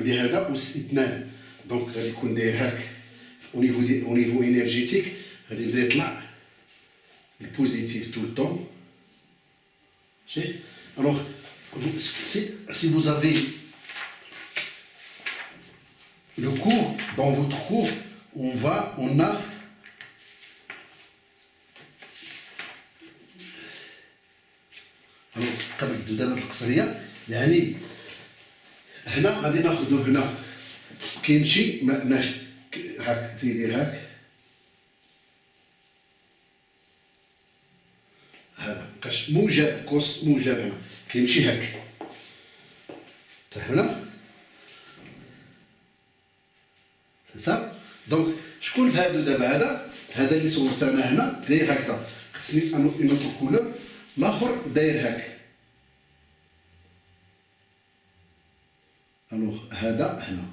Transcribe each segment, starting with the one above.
عندي هذا أس 2 دونك غادي يكون داير هاك au niveau énergétique غادي يبدا يطلع البوزيتيف tout le temps. Alors si vous avez le cours, dans votre cours on a قبل دابا القصريه يعني هنا غادي ناخذو هنا كيمشي ماشي هاك تيدير هاك هذا بقاش موجب كوس موجب هنا كيمشي هاك حتى هنا سا دونك شكون في هادو دابا هذا اللي صورت انا هنا داير هكذا خصني نوتر كولور الاخر داير هاك الوغ هذا هنا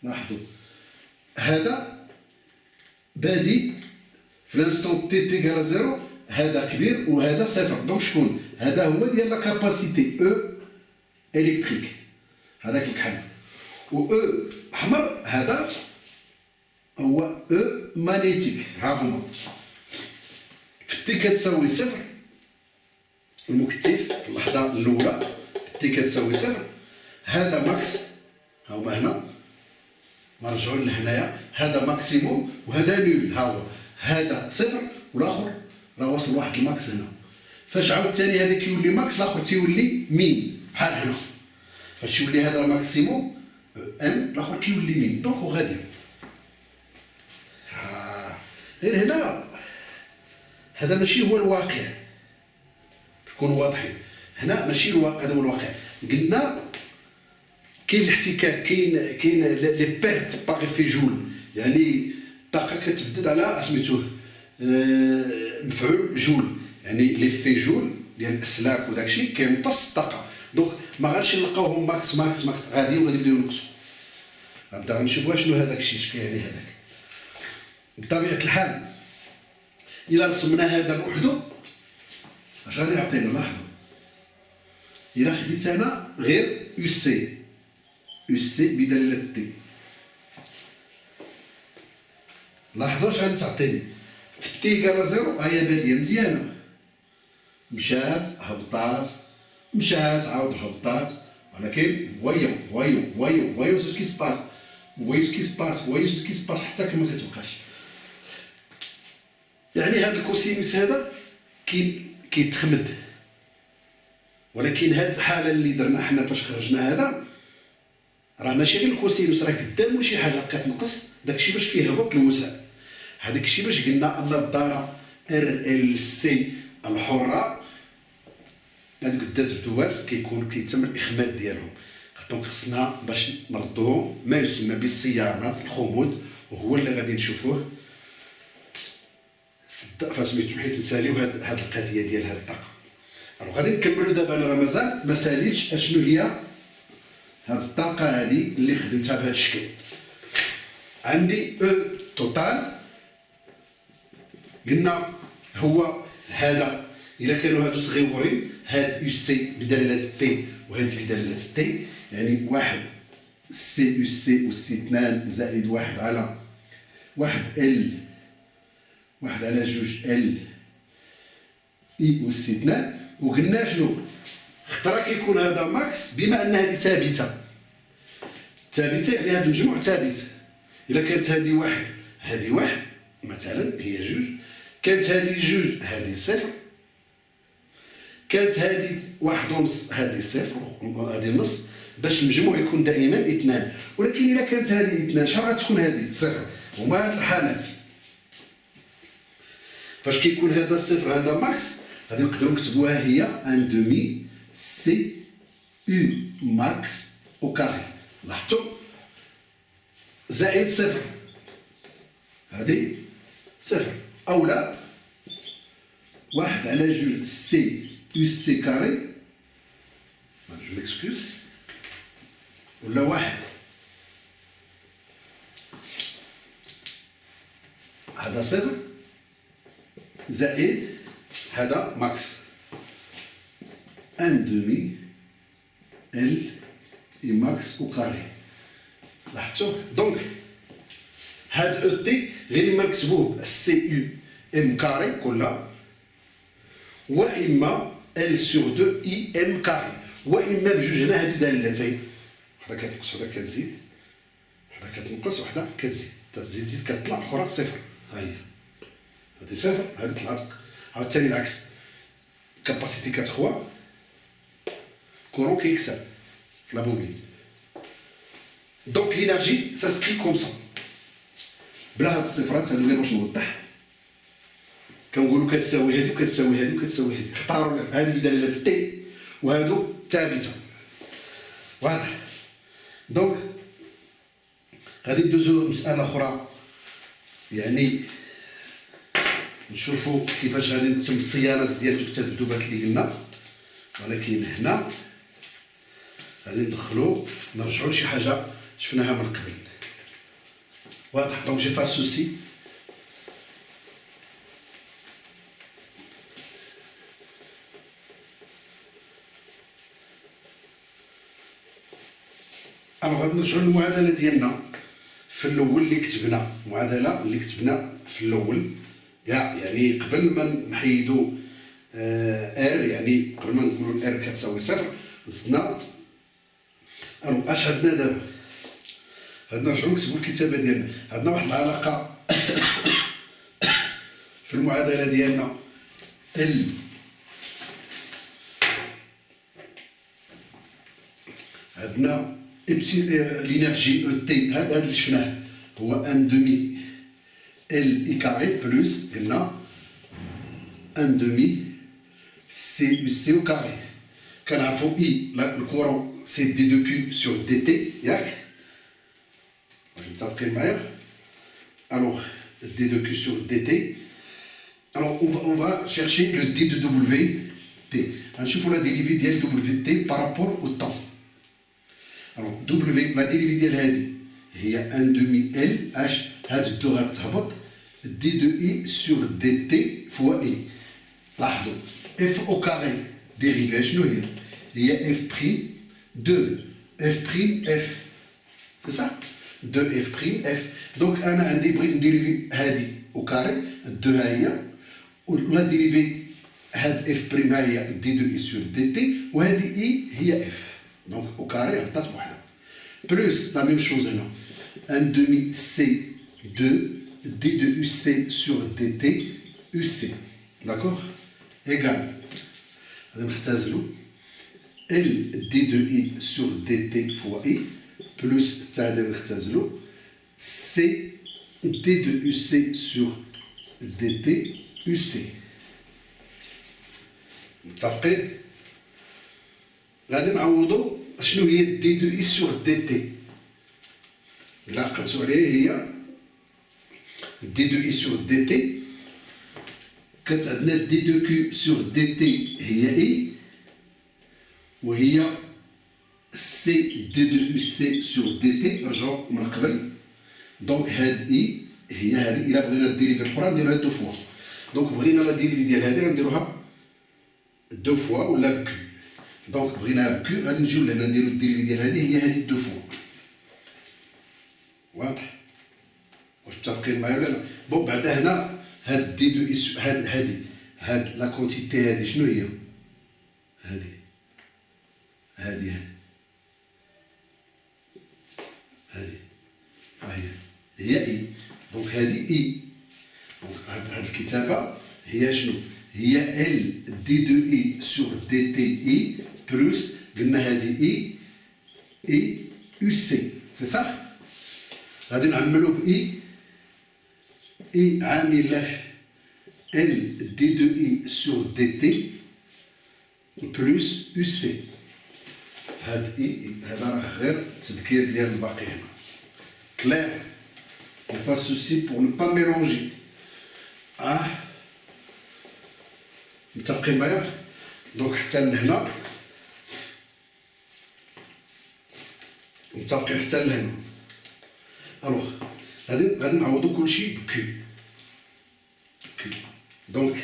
لاحظوا هذا بادي في لانستون تي تيغال زيرو هذا كبير وهذا صفر دونك شكون هذا هو ديال لا كاباسيتي او الكتريك هذاك الكحل و او احمر هذا هو او مانيتيك ها هما في التي كتساوي صفر المكتف في اللحظه الاولى في التي كتساوي صفر هذا ماكس ها هما هنا نرجعوا لهنايا هذا ماكسيموم وهذا نول ها هو هذا صفر والاخر راه واصل واحد الماكس هنا فاش عاوتاني هذا كيولي ماكس الاخر تيولي مين بحال هنا فاش يولي هذا ماكسيموم ام الاخر كيولي مين دونك وغادي غير هنا هذا ماشي هو الواقع تكونوا واضحين هنا ماشي الواقع هذا هو الواقع قلنا كاين الاحتكاك كاين لي بيرت باغ في جول يعني الطاقه كتبدد على سميتوه مفعول جول يعني لي في جول ديال الاسلاك وداكشي كيمتص الطاقه دونك ما غاديش نلقاوهم ماكس ماكس ماكس غادي وغادي يبداو ينقصوا غنبدا نشوفوا شنو هذاك الشيء اش كيعني هذاك بطبيعه الحال الا رسمنا هذا بوحدو اش غادي يعطينا لاحظوا الا خديت انا غير يو سي بدلاله تي لاحظوا اش غادي تعطيني في تي كالا زيرو هي باديه مزيانه مشات هبطات مشات عاود هبطات ولكن فوايو سو كي سباس فوايو سو كي سباس حتى كما كتبقاش يعني هذا الكوسينوس هذا كيتخمد ولكن هذه الحاله اللي درنا حنا فاش خرجنا هذا راه ماشي غير الكوسينوس راه قدامو شي حاجه كتنقص داكشي باش كيهبط الوسع هذاك الشيء باش قلنا ان الداره ار ال سي الحره هاد قدات بدواز كيتم الاخماد ديالهم دونك خصنا باش نردوهم ما يسمى بالصيانات الخمود وهو اللي غادي نشوفوه فسميتو حيت نساليو هاد القضيه ديال هاد الطاقه غادي نكملوا دابا انا راه ما ساليتش اشنو هي هاد الطاقه هادي اللي خدمتها بهذا الشكل عندي او توتال قلنا هو هذا الا كانوا هادو صغيورين هاد يو سي بدلاله تي وهذه بدلاله تي يعني واحد سي يو سي أس 2 زائد واحد على واحد ال واحد على جوج ال اي أس 2 وقلنا شنو خطره كيكون هذا ماكس بما ان هذه ثابته يعني هذا المجموع ثابت الا كانت هذه واحد مثلا هي جوج كانت هذه جوج هذه صفر كانت هذه واحد ونص هذه صفر هذه نص باش المجموع يكون دائما 2 ولكن الا كانت هذه 2 شحال غتكون هذه صفر هما هاد الحالات فاش كيكون هذا صفر هذا ماكس غادي نقدروا نكتبوها هي ان دومي سي يو ماكس او كاري لاحظتوا زائد صفر هذه صفر او لا واحد على جوج سي يو سي كاري جو ميكسكوز ولا واحد هذا صفر زائد هذا ماكس 1 demi L et max au carré. لاحظتوا دونك هاد او تي غير اما نكتبوه سي يو ام كاري كلها واما ال سور 2 اي ام كاري واما بجوج هنا هادو دالتين وحده كتنقص وحده كتزيد وحده كتنقص وحده كتزيد تزيد كتطلع الاخرى صفر ها هي هادي صفر هادي طلعت عاوتاني العكس كاباسيتي كتخوا كورون كيكسب في لابوبين دونك لينيرجي ساسكري كوم سا بلا هاد الصفرات هادو غير باش نوضح كنقولوا كتساوي هادي وكتساوي هادي وكتساوي هادي اختاروا هادي بدالات تي وهادو ثابته واضح دونك غادي ندوزو مسألة أخرى يعني نشوفوا كيفاش غادي تتم الصيانات ديال دوك التذبذبات اللي قلنا ولكن هنا غادي ندخلو نرجعو لشي حاجة شفناها من قبل واضح دونك جي فاس سوسي غادي نرجعو للمعادلة ديالنا في الأول اللي كتبنا المعادلة اللي كتبنا في الأول يعني قبل ما نحيدو ار يعني قبل ما نقولو ار كتساوي صفر زدنا اش عندنا دابا غادي نرجعو نكتبو الكتابة ديالنا عندنا واحد العلاقة في المعادلة ديالنا ال عندنا l'énergie ET هذا اللي شفناه هو 1 demi L I carré plus قلنا 1 demi C au carré كنعرفو I le courant c'est d2q sur dt ياك واش متفقين معايا alors d2q sur dt alors on va chercher le d de wt غنشوفو la dérivée ديال wt par rapport au temps alors W la dérivée ديال هادي هي 1 demi L H هاد الدو غتهبط d de I sur dt fois I لاحظوا f au carré dérivée شنو هي f prime 2 f prime f c'est ça 2 f prime f donc انا عندي بغيت نديريفي هادي au carré الدو ها هي ولا ديريفي هاد f prime ها هي d de I sur dt وهادي I هي f donc au carré هبطات بوحدها plus la même chose هنا 1 demi C2 d de UC sur dt UC d'accord égal غادي نختازلو L d de I sur dt fois I plus تاع غادي نختازلو C d de UC sur dt UC متفقين غادي نعوضو شنو هي دي دو اي سور دي تي اللي عقدتو عليه هي دي دو اي سور دي تي كانت عندنا دي دو كيو سور دي تي هي اي وهي سي دي دو اي سي سور دي تي رجعو من قبل دونك هاد اي هي هادي الا بغينا الديريفي الاخرى نديروها دو فوا دونك بغينا لا ديريفي ديال هادي غنديروها دو فوا ولا بكيو دونك بغيناها بكو غادي نجيو لهنا نديرو الديريفي ديال هادي هي هادي دو فوا واضح واش متفقين معايا ولا لا بون بعدا هنا هاد دي دو اس هاد لا كونتيتي هادي شنو هي هادي ها هي اي دونك هادي اي دونك هاد الكتابه هي شنو هي ال دي دو اي سور دي تي اي بلس قلنا هادي اي يو سي سي صح غادي نعملو ب اي عامله ال دي دو اي سور دي تي بلس يو سي هاد اي هذا راه غير تذكير ديال الباقي هنا كلير on fait ceci pour ne pas mélanger متفقين معايا دونك حتى لهنا متفقين حتى لهنا الوغ غادي نعوضو كلشي بكيو دونك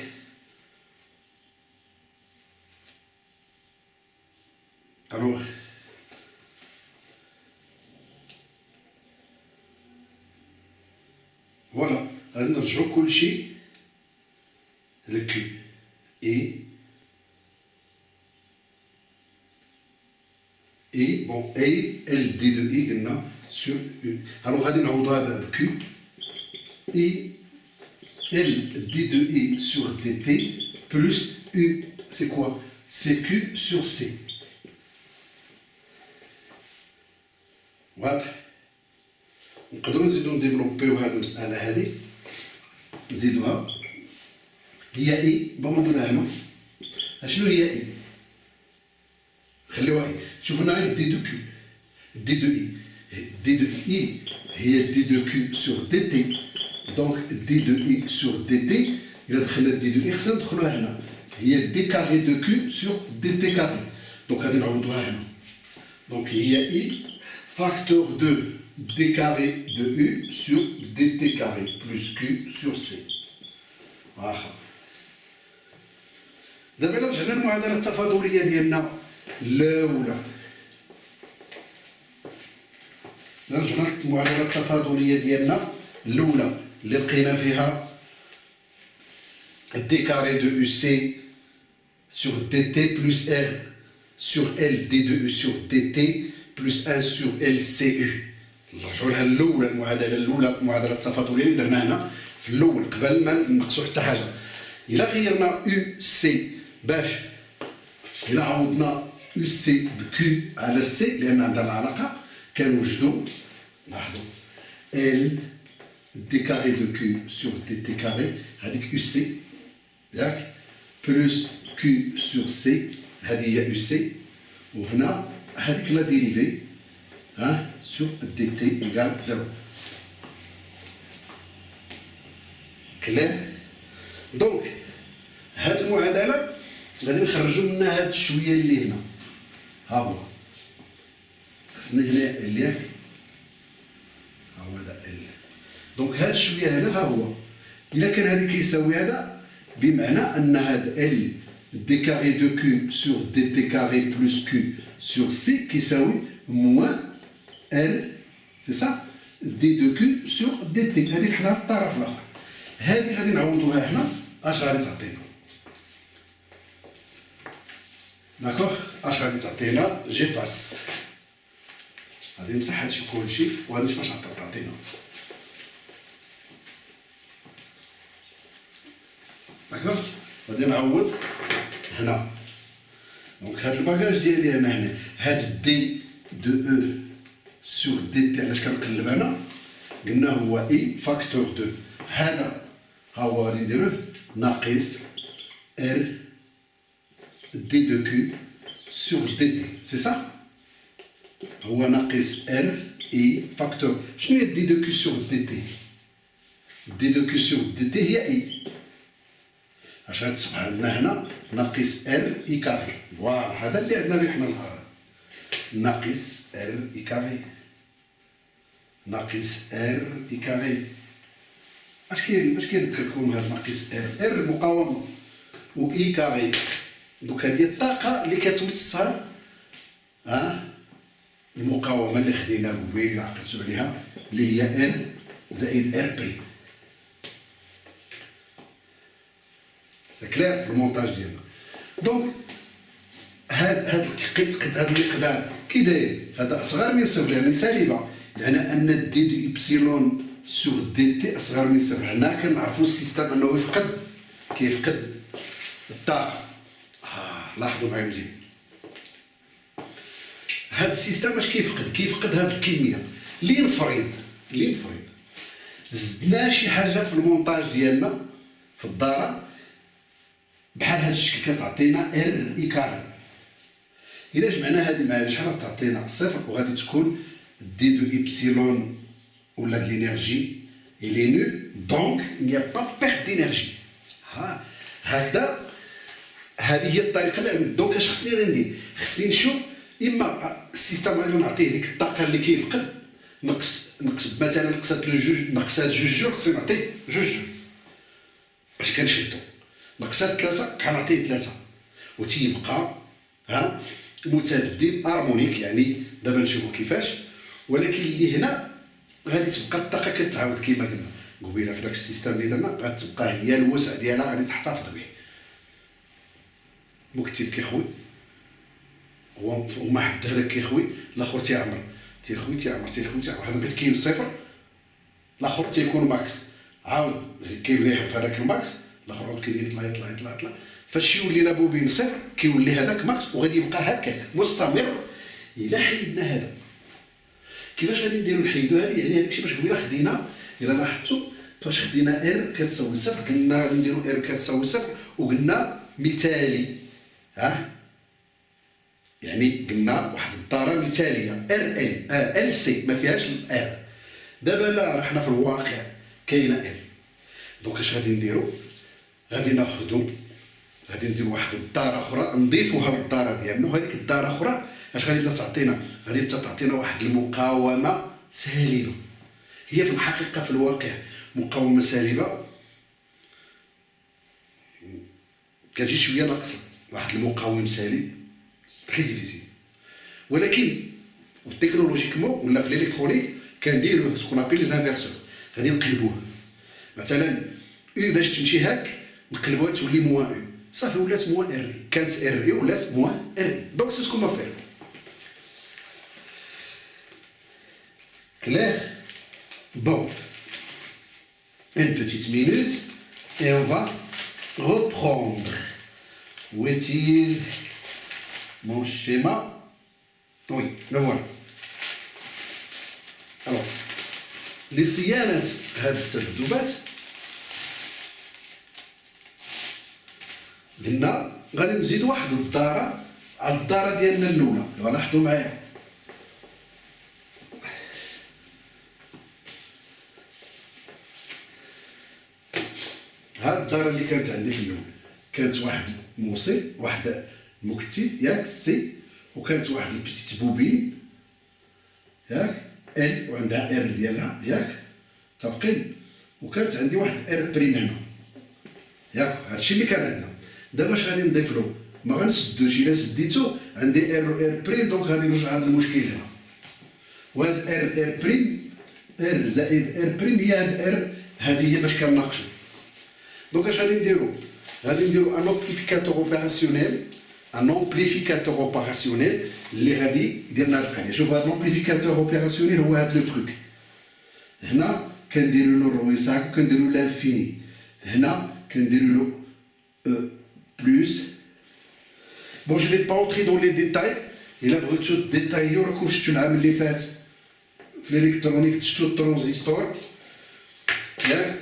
الوغ فوالا غادي نرجعو كلشي لكيو اي بون اي ال دي دو اي قلنا سور او. الوغ غادي نعوضوها بكيو اي ال دي دو اي سور دي تي بلس او. سي كوا؟ سي كيو سور سي. واضح؟ نقدروا نزيدو نديفلوبيو هاد المسألة هادي، نزيدوها. هي اي بون نديروها هنا. اشنو هي اي؟ خليوها اي. شوف هنا غير دي دو كيو، دي دو اي. دي دو اي هي دي دو كيو سور دي تي. دونك دي دو اي سور دي تي، إلا دخلنا دي دو اي خصنا ندخلوها هنا. هي دي كاري دو كيو سور دي تي كاري. دونك غادي نعوضوها هنا. دونك هي اي facteur de d carré de u sur dt carré plus q sur c. واخا دابا الا رجعنا للمعادله التفاضليه ديالنا الاولى، رجعنا للمعادله التفاضليه ديالنا الاولى اللي لقينا فيها d carré de uc sur dt plus r sur l d de u sur dt plus 1 sur LCU. نرجعوا لها الاولى، المعادله الاولى، المعادله التفاضليه اللي درنا هنا في الاول قبل ما نقصوا حتى حاجه. الا غيرنا يو سي باش الا عوضنا يو سي بكيو على سي لان عندنا العلاقه كنوجدوا، لاحظوا ال دي كاري دو كيو سور دي تي كاري، هذيك يو سي ياك، بلس كيو سور سي، هذه هي يو سي، وهنا هذيك لا ديريفي سور دي تي ايكال زيرو. كلير؟ دونك هاد المعادلة غادي نخرجو منها هاد الشوية اللي هنا، ها هو خصنا هنا ال ياك، ها هو هذا ال. دونك هاد الشوية هنا ها هو، إلا كان هذا كيساوي هذا بمعنى أن هاد ال دي كاري دو كيو سور دي تي كاري بلس كيو sur C كيساوي moins L، سي سا دي دو كيو سور دي تي. هذيك حنا في الطرف الآخر، هذه غادي نعوضوها هنا، اش غادي تعطينا؟ داكوغ؟ اش غادي تعطينا؟ جي فاس. غادي نمسح هادشي كلشي وغادي نشوف اش غتعطينا. داكوغ؟ غادي نعوض هنا. دونك هاد الباكاج ديالي هنا هاد دي دو او سور دي تي، علاش كنقلب انا؟ قلنا هو اي فاكتور دو، هذا ها هو غادي نديروه ناقص ال دي دو كيو سور دي تي، سي سا؟ هو ناقص ال اي فاكتور. شنو هي دي دو كيو سور دي تي؟ دي دو كيو سور دي تي هي اي، اش غتصبح عندنا هنا؟ ناقص ال اي كاري. فوالا هذا اللي عندنا به حنا ناقص ال اي كاري، ناقص ال اي كاري. باش كيذكركم هذا ناقص ال مقاومه و اي كاري. دوك هذه الطاقه اللي كتمثل المقاومه اللي خدينا قبيل عقلتو عليها اللي هي ال زائد ار بري. سي كلير في المونتاج ديالنا. دونك هاد المقدار كي داير؟ هذا اصغر من صفر يعني سالبه، يعني ان دي دو ايبسيلون سور دي تي اصغر من صفر. حنا كنعرفوا السيستم انه كيفقد الطاقه. لاحظوا معايا مزيان، هاد السيستم اش كيفقد هاد الكميه. اللي نفرض زدنا شي حاجه في المونتاج ديالنا في الدارة بحال هاد الشكل كتعطينا ار اي كاري. الا جمعنا هادي مع هادي شحال غتعطينا؟ صفر. وغادي تكون دي دو ايبسيلون ولا د لينيرجي إلي نول، دونك il n'y a pas perte d'énergie. هكذا هذه هي الطريقه اللي دونك اش خصني غير ندير؟ خصني نشوف اما السيستم غادي نعطيه ديك الطاقه اللي كيفقد، نقص مثلا نقصات نقصات جوج جوج، خصني نعطيه جوج باش كنشدو. نقصات ثلاثه كنعطيه ثلاثه، وتيبقى متبدل هارمونيك، يعني دابا نشوفوا كيفاش. ولكن اللي هنا غادي تبقى الطاقه كتعاود كما قلنا قبيله في داك السيستم اللي درنا، غتبقى هي الوسع ديالها غادي تحتفظ به. مكتب كيخوي هو وما حد هذاك كيخوي، الاخر تيعمر تيخوي تيعمر تيخوي تيعمر، هذا كتكين صفر، الاخر تيكون ماكس، عاود كيبدا يحط هذاك الماكس، الاخر عاود كيطلع يطلع يطلع يطلع، فاش يولي لابوبين صفر كيولي هذاك ماكس، وغادي يبقى هكاك مستمر الى حيدنا هذا. كيفاش غادي نديرو نحيدو هذه؟ يعني هذاك الشيء باش قبيله خدينا، الا لاحظتوا فاش خدينا ار كتساوي صفر قلنا غادي نديرو ار كتساوي صفر، وقلنا مثالي، يعني قلنا واحد الدارة مثالية ار ال ال سي ما فيهاش ار. دابا لا، راه حنا في الواقع كاينه ال. دونك اش غادي نديرو؟ غادي ناخدو، غادي نديرو واحد الدارة اخرى نضيفوها للدارة ديالنا، وهذيك الدارة اخرى اش غادي تبدا تعطينا؟ غادي تبدا تعطينا واحد المقاومة سالبة. هي في الحقيقة في الواقع مقاومة سالبة كتجي شوية ناقصة، واحد المقاوم سالب تري ديفيسيل. ولكن تكنولوجيكمون ولا في الالكترونيك كنديروا سكون ابيل لي زانفيرسور، غادي نقلبوه. مثلا او باش تمشي هاك نقلبوها تولي موان او، صافي ولات موان ار اي، كانت ار اي ولات موان ار اي. دونك سي سكون ما فير كلير. Bon, une petite minute et on va reprendre. Où est-il mon schéma? Oui, le voilà. Alors, لصيانة هاد التذبذبات قلنا غادي نزيدو واحد الدارة على الدارة ديالنا الأولى. لاحظوا معايا، هاد الدارة اللي كانت عندي في الأول كانت واحد موصل، واحد مكتب ياك سي، وكانت واحد البيتيت بوبين ياك ال، وعندها ار ديالها ياك متفقين، وكانت عندي واحد ار بريم هنا ياك. هادشي اللي كان عندنا. دابا اش غادي نضيف له؟ ما غنسدوش، الا سديتو عندي ار بريم، دونك غادي نرجع هذا المشكل هنا. وهاد ار بريم، ار زائد ار بريم هي هاد ار، هذه هي باش كنناقشو. دونك اش غادي نديرو؟ غادي نديرو ان امبليفيكاتور اوبيراسيونيل، ان امبليفيكاتور اوبيراسيونيل اللي غادي يدير لنا هاد القضيه. شوف هاد الامبليفيكاتور اوبيراسيونيل هو هاد لو تروك. هنا كنديرو له الرويساك وكنديرو له لانفيني، هنا كنديرو له بلوس. بون جو في با اونتري دون لي ديتاي، الا بغيتو ديتايو راكم شفتو العام اللي فات في الالكترونيك شفتو الترانزستور ياك،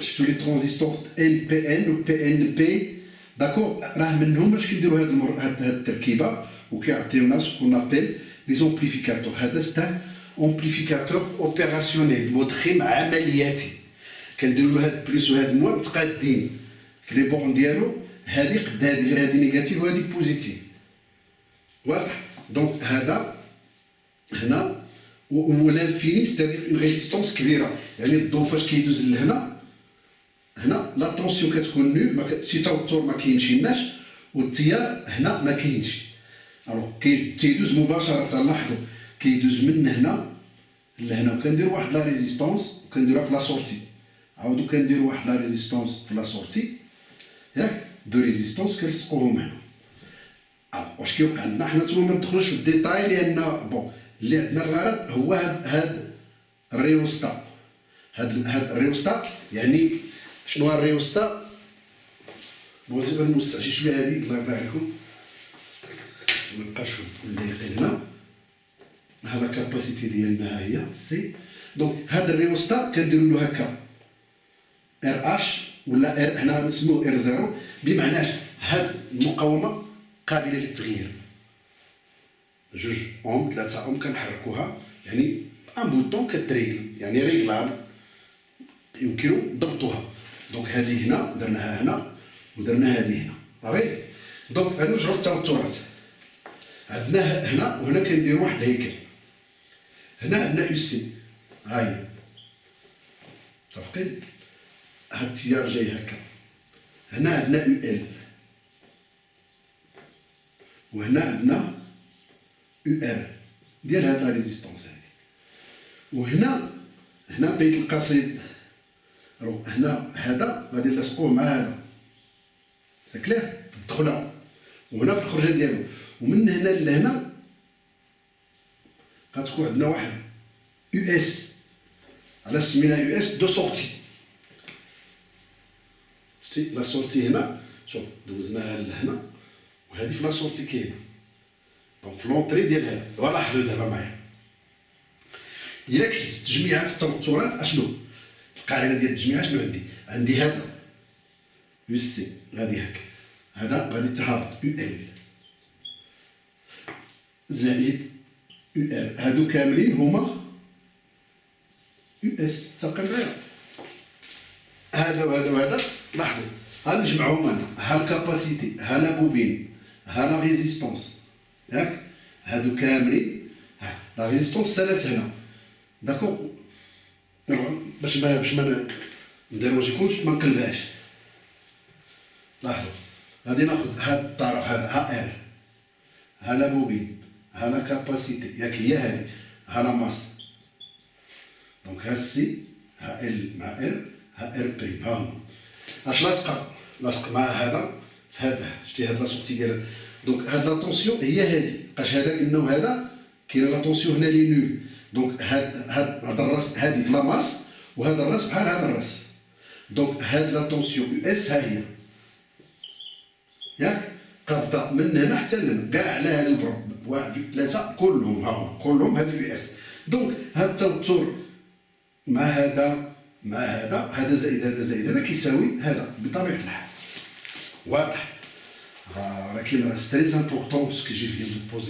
شفتو لي ترانزستور ان بي ان و بي ان بي داكور، راه منهم باش كيديروا هاد التركيبه وكيعطيونا سكون ابل لي زومبليفيكاتور. هذا ستا امبليفيكاتور اوبيراسيونيل، مدخم عملياتي. كنديروا له هاد بليس وهاد موان متقادين في لي بورن ديالو، هادي قد هادي غير هادي نيجاتيف وهادي بوزيتيف، واضح. دونك هذا هنا ولانفيني ستادير اون ريزيستونس كبيره، يعني الضو فاش كيدوز لهنا هنا لا طونسيون كتكون نول، ما شي توتر ما كيمشيناش، والتيار هنا ما كاينش. الوغ تيدوز مباشره، لاحظوا كيدوز من هنا لهنا، وكنديروا واحد لا ريزيستونس وكنديروها في لا سورتي، عاودو كنديروا واحد لا ريزيستونس في لا سورتي ياك، دو ريزيستونس كنلصقوهم هنا. واش كيوقع لنا حنا؟ نتوما ما ندخلوش في الديتاي لان بون اللي عندنا الغرض هو هاد الريوستا. هاد الريوستا يعني شنو هو الريوستا؟ بون زيد نوسع شي شويه هادي الله يرضي عليكم ما نبقاش مضيقين هنا. هذا كاباسيتي ديالنا ها هي سي. دونك هاد الريوستا كنديرو له هكا ار اش ولا ار، حنا غنسموه ار زيرو، بمعنى هاد المقاومه قابله للتغيير. 2 اوم 3 اوم كنحركوها، يعني ان بوطون كتريغل، يعني ريغلابل يمكن ضبطها. دونك هذه هنا درناها هنا ودرنا هذه هنا صافي. دونك غنرجعو للتوترات. عندنا هنا وهنا كنديرو واحد الهيكل. هنا عندنا يو سي ها هي متفقين، هاد التيار جاي هكا. هنا عندنا يو ال، وهنا عندنا يو ار ديال هاد لا ريزيستونس هادي. وهنا بيت القصيد هنا هذا غادي نلصقوه مع هذا سي كلير في الدخله وهنا في الخرجه ديالو. ومن هنا لهنا غتكون عندنا واحد يو اس على سمينا يو اس دو سورتي. شتي لا سورتي هنا شوف دوزناها لهنا وهذه في لا سورتي كاينه دونك في لونطري ديال هذا. ولاحظوا دابا معايا الا كتبت تجميعات التوترات اشنو القاعده ديال التجميعات شنو عندي هذا يو سي غادي هكا هذا غادي تهابط يو ال زائد يو ار هادو كاملين هما يو اس. تبقى معايا هذا وهذا وهذا. لاحظوا غنجمعهم انا ها الكاباسيتي ها لا بوبين ها لا ريزيستونس ياك هادو كاملين. ها لا ريزيستونس سالات هنا داكور باش ما نديرونجيكمش ما نقلبهاش. لاحظوا غادي ناخذ هاد الطرف هذا ها ار ها لا بوبين ها لا كاباسيتي ياك هي هادي ها لا ماس دونك ها سي ها ال مع ار ها ار بريم ها هما اش لاصق مع هذا في هذا. شتي هاد لا سورتي ديال دونك هاد لا طونسيون هي هادي بقاش هذا قلنا وهذا كاينه لا طونسيون هنا لي نول. دونك هاد الراس هادي في لا ماس وهذا الراس بحال هذا الراس. دونك هاد لا طونسيون يو اس ها هي ياك قابضه من هنا حتى لهنا كاع على هادو واحد جوج ثلاثه كلهم ها هما كلهم هادو يو اس. دونك هاد التوتر مع هذا هذا زائد هذا كيساوي هذا بطبيعه الحال. واضح ولكن راه ستري امبورطون سكو جي فيان دو بوزي